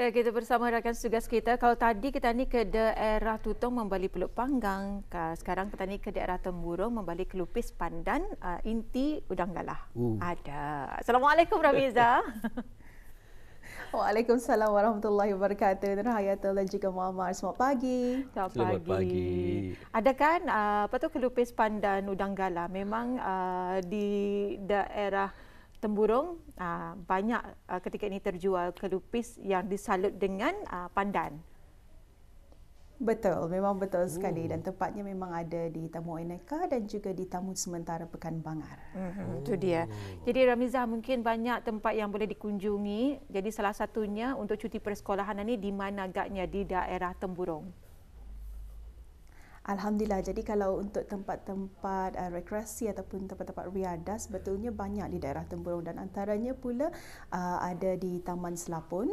Kita bersama rakan tugas kita. Kalau tadi kita ni ke daerah Tutong membalik Pulut Panggang, sekarang kita ni ke daerah Temburong membalik Kelupis Pandan, Inti Udang Galah. Ada. Assalamualaikum Ramiza. Waalaikumsalam warahmatullahi wabarakatuh. Nur Hayatul dan juga Muammar. Selamat pagi. Selamat pagi. Ada kan Kelupis Pandan Udang Galah memang di daerah Temburong banyak ketika ini terjual kelupis yang disalut dengan pandan. Betul, memang betul sekali dan tempatnya memang ada di Tamu Eneka dan juga di Tamu Sementara Pekan Bangar. Itu dia. Jadi Ramiza, mungkin banyak tempat yang boleh dikunjungi. Jadi salah satunya untuk cuti persekolahan ini di mana agaknya di daerah Temburong. Alhamdulillah, jadi kalau untuk tempat-tempat rekreasi ataupun tempat-tempat riadah sebetulnya banyak di daerah Temburong dan antaranya pula ada di Taman Selapun,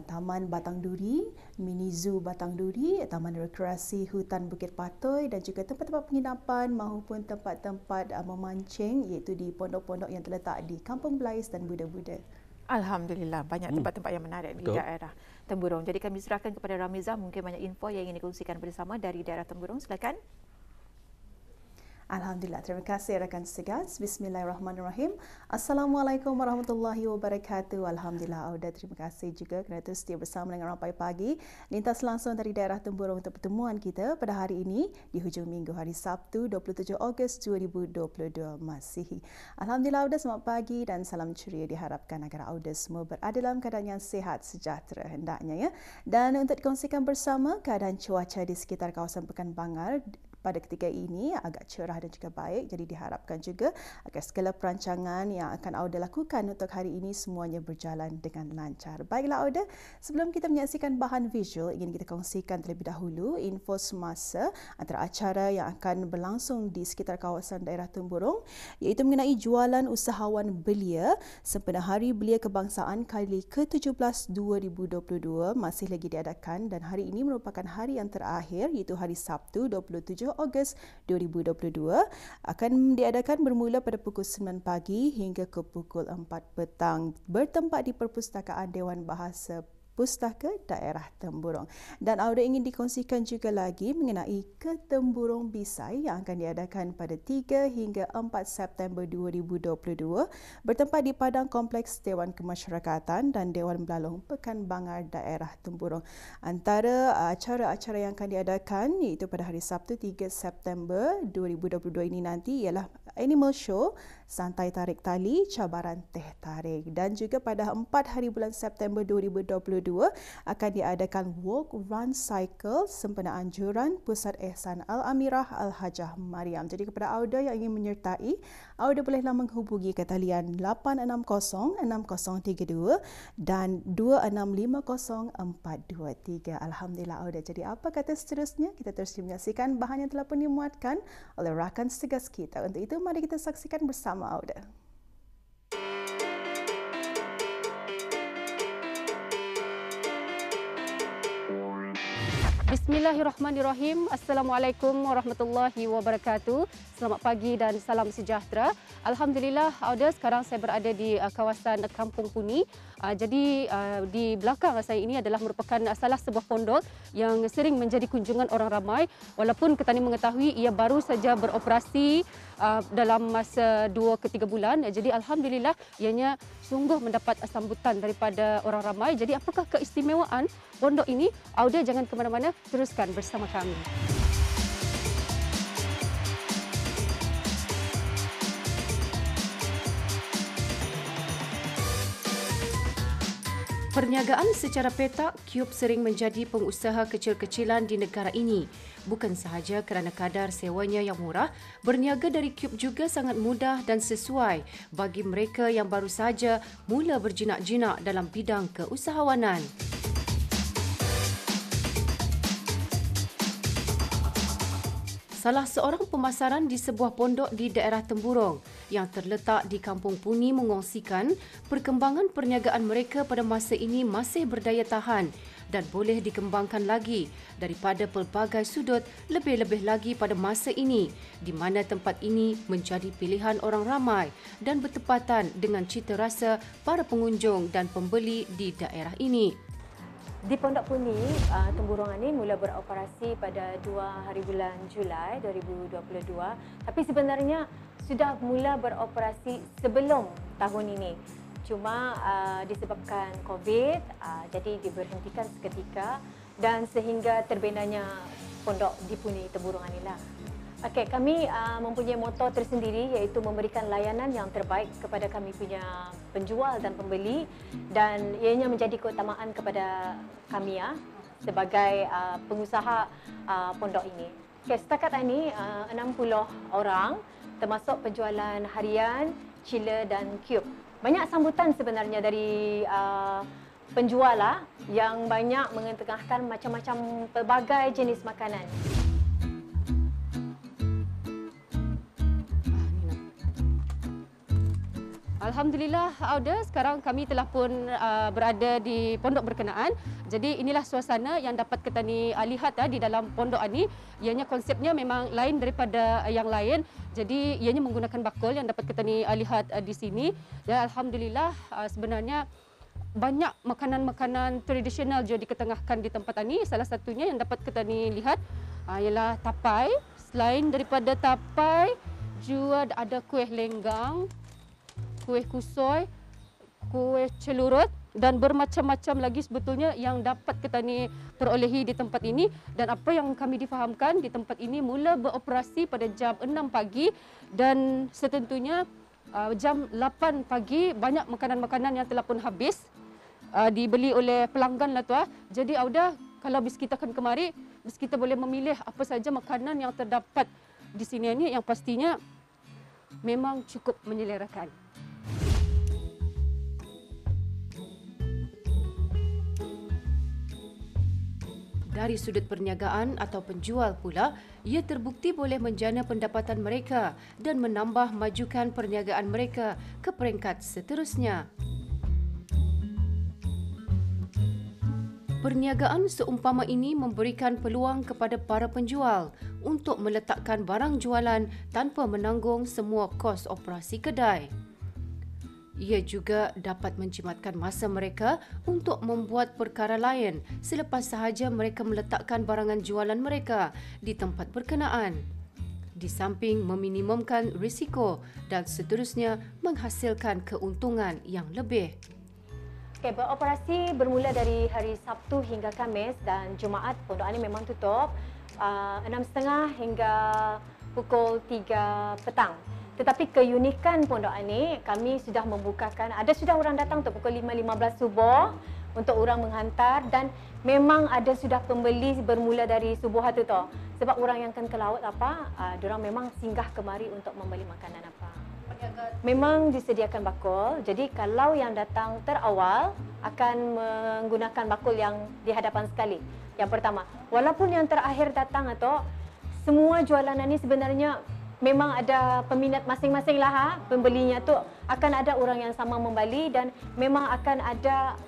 Taman Batang Duri, Mini Zoo Batang Duri, Taman Rekreasi Hutan Bukit Patoy dan juga tempat-tempat penginapan maupun tempat-tempat memancing iaitu di pondok-pondok yang terletak di Kampung Belais dan Buda-Buda. Alhamdulillah, banyak tempat-tempat yang menarik di daerah Temburong. Jadi kami serahkan kepada Ramiza, mungkin banyak info yang ingin dikongsikan bersama dari daerah Temburong. Silakan. Alhamdulillah, terima kasih rakan segas. Bismillahirrahmanirrahim. Assalamualaikum warahmatullahi wabarakatuh. Alhamdulillah, Auda, terima kasih juga kerana terus setia bersama dengan Rampai Pagi. Lintas langsung dari daerah Temburong untuk pertemuan kita pada hari ini di hujung minggu hari Sabtu 27 Ogos 2022 Masihi. Alhamdulillah, Auda, selamat pagi dan salam ceria diharapkan agar Auda semua berada dalam keadaan yang sihat sejahtera hendaknya ya. Dan untuk dikongsikan bersama keadaan cuaca di sekitar kawasan Pekan Bangar pada ketika ini agak cerah dan juga baik, jadi diharapkan juga agar segala perancangan yang akan Auda lakukan untuk hari ini semuanya berjalan dengan lancar. Baiklah Auda, sebelum kita menyaksikan bahan visual, ingin kita kongsikan terlebih dahulu info semasa antara acara yang akan berlangsung di sekitar kawasan daerah Temburong, iaitu mengenai jualan usahawan belia sempena Hari Belia Kebangsaan kali ke-17 2022 masih lagi diadakan dan hari ini merupakan hari yang terakhir iaitu hari Sabtu 27 Ogos 2022 akan diadakan bermula pada pukul 9 pagi hingga ke pukul 4 petang bertempat di Perpustakaan Dewan Bahasa Pustaka Daerah Temburong. Dan Auda ingin dikongsikan juga lagi mengenai Ketemburong Bisai yang akan diadakan pada 3 hingga 4 September 2022 bertempat di Padang Kompleks Dewan Kemasyarakatan dan Dewan Belalong Pekan Bangar Daerah Temburong. Antara acara-acara yang akan diadakan iaitu pada hari Sabtu 3 September 2022 ini nanti ialah Animal Show, Santai Tarik Tali, Cabaran Teh Tarik dan juga pada 4 hari bulan September 2022 akan diadakan Walk Run Cycle sempena anjuran Pusat Ihsan Al-Amirah Al-Hajah Mariam. Jadi kepada Auda yang ingin menyertai, Auda bolehlah menghubungi ke talian 860-6032 dan 2650-423. Alhamdulillah Auda. Jadi apa kata seterusnya? Kita terus menyaksikan bahan yang telah pun dimuatkan oleh rakan segas kita. Untuk itu mari kita saksikan bersama Auda. Bismillahirrahmanirrahim. Assalamualaikum warahmatullahi wabarakatuh. Selamat pagi dan salam sejahtera. Alhamdulillah, Auda, sekarang saya berada di kawasan Kampung Puni. Jadi di belakang saya ini adalah merupakan salah sebuah pondok yang sering menjadi kunjungan orang ramai. Walaupun kita ni mengetahui ia baru saja beroperasi dalam masa 2 ke 3 bulan. Jadi alhamdulillah ianya sungguh mendapat sambutan daripada orang ramai. Jadi apakah keistimewaan pondok ini? Auda jangan ke mana-mana, teruskan bersama kami. Perniagaan secara petak, Cube sering menjadi pengusaha kecil-kecilan di negara ini. Bukan sahaja kerana kadar sewanya yang murah, berniaga dari Cube juga sangat mudah dan sesuai bagi mereka yang baru saja mula berjinak-jinak dalam bidang keusahawanan. Salah seorang pemasaran di sebuah pondok di daerah Temburong yang terletak di Kampung Puni mengongsikan perkembangan perniagaan mereka pada masa ini masih berdaya tahan dan boleh dikembangkan lagi daripada pelbagai sudut, lebih-lebih lagi pada masa ini di mana tempat ini menjadi pilihan orang ramai dan bertepatan dengan cita rasa para pengunjung dan pembeli di daerah ini. Di Pondok Puni, Temburong ini mula beroperasi pada 2 hari bulan Julai 2022. Tapi sebenarnya sudah mula beroperasi sebelum tahun ini. Cuma disebabkan COVID, jadi diberhentikan seketika dan sehingga terbinanya Pondok di Puni Temburong inilah. Okey, kami mempunyai moto tersendiri iaitu memberikan layanan yang terbaik kepada kami punya penjual dan pembeli dan ianya menjadi keutamaan kepada kami sebagai pengusaha pondok ini. Okey, setakat ini 60 orang termasuk penjualan harian, chiller dan cube. Banyak sambutan sebenarnya dari penjual yang banyak mengetengahkan macam-macam pelbagai jenis makanan. Alhamdulillah, Auda, sekarang kami telah pun berada di pondok berkenaan. Jadi inilah suasana yang dapat kita lihat di dalam pondok ini. Ianya konsepnya memang lain daripada yang lain. Jadi ianya menggunakan bakul yang dapat kita lihat di sini. Dan Alhamdulillah sebenarnya banyak makanan-makanan tradisional juga diketengahkan di tempat ini. Salah satunya yang dapat kita lihat ialah tapai. Selain daripada tapai, juga ada kuih lenggang, kuih kusoi, kuih celurut dan bermacam-macam lagi sebetulnya yang dapat kita perolehi di tempat ini. Dan apa yang kami difahamkan di tempat ini mula beroperasi pada jam 6 pagi dan setentunya jam 8 pagi banyak makanan-makanan yang telah pun habis dibeli oleh pelanggan lah tu. Jadi Auda, kalau bis kita akan kemari, bis kita boleh memilih apa saja makanan yang terdapat di sini ini yang pastinya memang cukup menyelerakan. Dari sudut perniagaan atau penjual pula, ia terbukti boleh menjana pendapatan mereka dan menambah majukan perniagaan mereka ke peringkat seterusnya. Perniagaan seumpama ini memberikan peluang kepada para penjual untuk meletakkan barang jualan tanpa menanggung semua kos operasi kedai. Ia juga dapat menjimatkan masa mereka untuk membuat perkara lain selepas sahaja mereka meletakkan barangan jualan mereka di tempat berkenaan. Di samping meminimumkan risiko dan seterusnya menghasilkan keuntungan yang lebih. Okay, beroperasi bermula dari hari Sabtu hingga Khamis dan Jumaat pondok ini memang tutup 6.30 hingga pukul 3 petang. Tetapi keunikan pondok ini, kami sudah membukakan, ada sudah orang datang untuk pukul 5.15 subuh untuk orang menghantar dan memang ada sudah pembeli bermula dari subuh itu tu. Sebab orang yang akan ke laut diorang memang singgah kemari untuk membeli makanan apa. Memang disediakan bakul, jadi kalau yang datang terawal akan menggunakan bakul yang di hadapan sekali. Yang pertama, walaupun yang terakhir datang atau semua jualan ini sebenarnya memang ada peminat masing-masing lah pembelinya tu akan ada orang yang sama membeli dan memang akan ada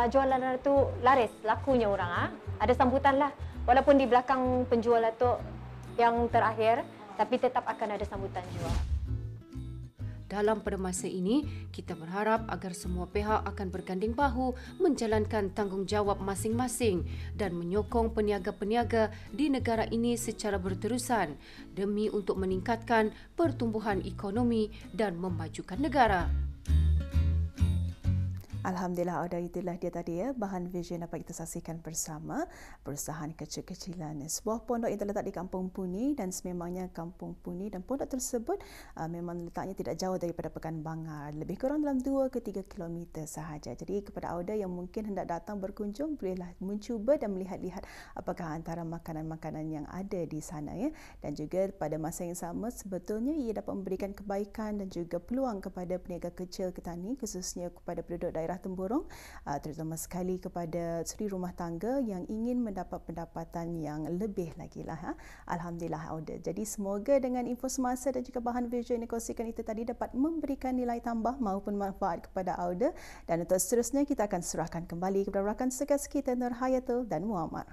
jualan tu laris lakunya orang ada sambutan lah walaupun di belakang penjual tu yang terakhir tapi tetap akan ada sambutan juga. Dalam pada masa ini, kita berharap agar semua pihak akan berganding bahu menjalankan tanggungjawab masing-masing dan menyokong peniaga-peniaga di negara ini secara berterusan demi untuk meningkatkan pertumbuhan ekonomi dan memajukan negara. Alhamdulillah, itulah dia tadi bahan vision dapat kita saksikan bersama perusahaan kecil-kecilan sebuah pondok yang terletak di Kampung Puni dan sememangnya Kampung Puni dan pondok tersebut memang letaknya tidak jauh daripada Pekan Bangar, lebih kurang dalam 2 ke 3 kilometer sahaja. Jadi kepada Auda yang mungkin hendak datang berkunjung, bolehlah mencuba dan melihat-lihat apakah antara makanan-makanan yang ada di sana dan juga pada masa yang sama sebetulnya ia dapat memberikan kebaikan dan juga peluang kepada peniaga kecil petani khususnya kepada penduduk daerah Temburong, terutama sekali kepada suri rumah tangga yang ingin mendapat pendapatan yang lebih lagi lah. Alhamdulillah Auda. Jadi semoga dengan info semasa dan juga bahan visual yang dikongsikan itu tadi dapat memberikan nilai tambah maupun manfaat kepada Auda. Dan untuk seterusnya kita akan serahkan kembali kepada rakan segas kita Nur Hayatul dan Muammar.